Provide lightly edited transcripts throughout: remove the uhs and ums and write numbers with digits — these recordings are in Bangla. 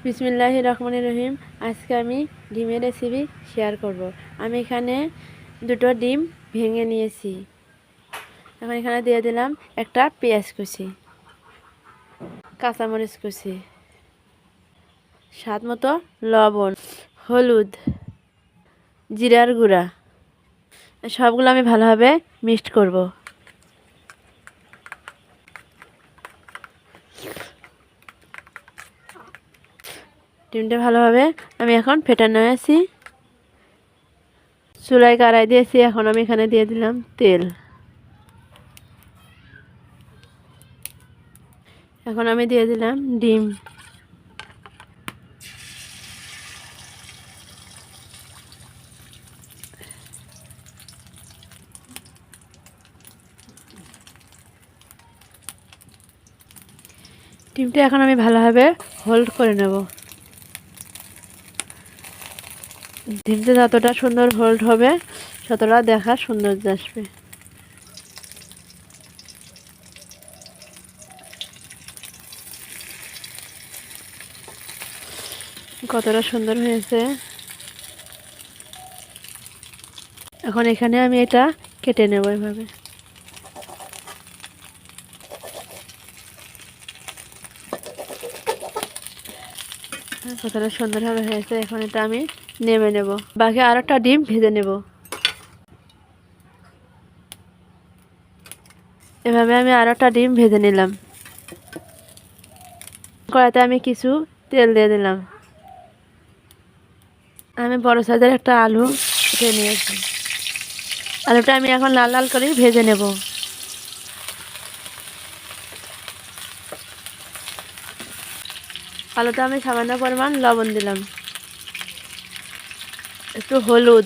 বিসমিল্লাহির রহমানির রহিম। আজকে আমি ডিমের রেসিপি শেয়ার করব। আমি এখানে দুটো ডিম ভেঙে নিয়েছি। এখন এখানে দিয়ে দিলাম একটা পেঁয়াজ কুচি, কাঁচামরিচ কুচি, স্বাদ মতো লবণ, হলুদ, জিরার গুঁড়া, সবগুলো আমি ভালোভাবে মিক্সড করব। ডিমটা ভালোভাবে আমি এখন ফেটানো আছি। চুলায় কড়াই দিয়েছি। এখন আমি এখানে দিয়ে দিলাম তেল। এখন আমি দিয়ে দিলাম ডিম। ডিমটা এখন আমি ভালোভাবে হোল্ড করে নেব। ডিমটা যতটা সুন্দর হোল্ড হবে ততটা দেখার সৌন্দর্য আসবে। কতটা সুন্দর হয়েছে। এখন এখানে আমি এটা কেটে নেব এভাবে। কতটা সুন্দরভাবে হয়েছে। এখন এটা আমি নেমে নেব। বাকি আর একটা ডিম ভেজে নেব। এভাবে আমি আর একটা ডিম ভেজে নিলাম। কড়াইতে আমি কিছু তেল দিয়ে দিলাম। আমি বড় সাইজের একটা আলু কেটে নিয়েছি। আলুটা আমি এখন লাল লাল করে ভেজে নেব। আলুতে আমি সামান্য পরিমাণ লবণ দিলাম, একটু হলুদ,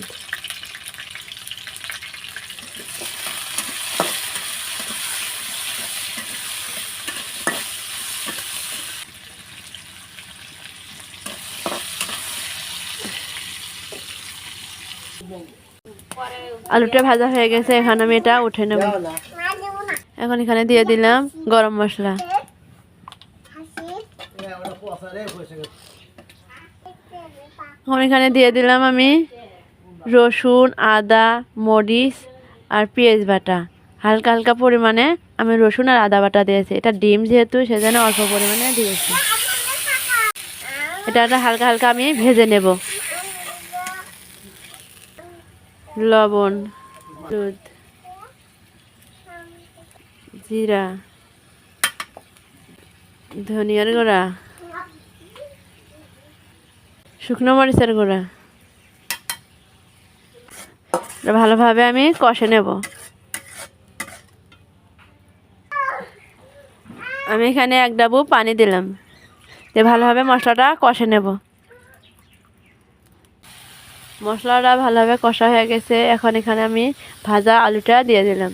আলুটা ভাজা হয়ে গেছে। এখন আমি এটা উঠে নেব। এখন এখানে দিয়ে দিলাম গরম মশলা। এখন এখানে দিয়ে দিলাম আমি রসুন, আদা, মরিচ আর পেঁয়াজ বাটা। হালকা হালকা পরিমাণে আমি রসুন আর আদা বাটা দিয়েছি। এটা ডিম যেহেতু সেজন্য অল্প পরিমাণে দিয়েছি। এটা হালকা হালকা আমি ভেজে নেব। লবণ, হলুদ, জিরা, ধনিয়ার গুঁড়া, শুকনো মরিচের গুঁড়া ভালোভাবে আমি কষে নেব। আমি এখানে 1 ডাবু পানি দিলাম। ভালোভাবে মশলাটা কষে নেব। মশলাটা ভালোভাবে কষা হয়ে গেছে। এখন এখানে আমি ভাজা আলুটা দিয়ে দিলাম।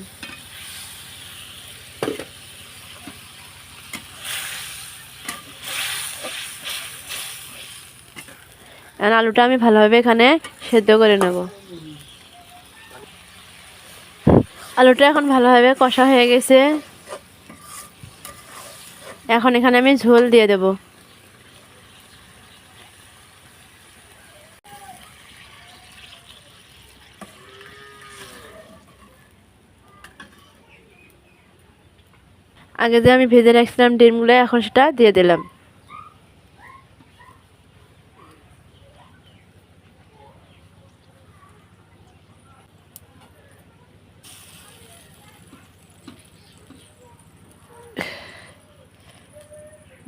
আলুটা আমি ভালোভাবে এখানে সেদ্ধ করে নেব। আলুটা এখন ভালোভাবে কষা হয়ে গেছে। এখন এখানে আমি ঝোল দিয়ে দেব। আগে যে আমি ভেজে রাখছিলাম ডিমগুলো, এখন সেটা দিয়ে দিলাম।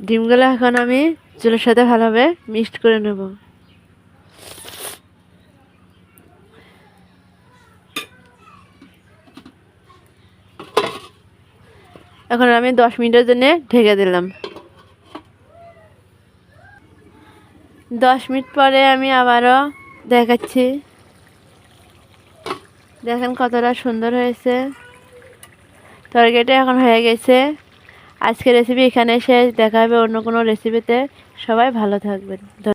ডিমগুলো এখন আমি ঝোলের সাথে ভালোভাবে মিক্সড করে নেব। এখন আমি 10 মিনিটের জন্য ঢেকে দিলাম। 10 মিনিট পরে আমি আবারও দেখাচ্ছি। দেখেন কতটা সুন্দর হয়েছে। তরকারিটা এখন হয়ে গেছে। আজকের রেসিপি এখানে শেষ। দেখা হবে অন্য কোনো রেসিপিতে। সবাই ভালো থাকবেন।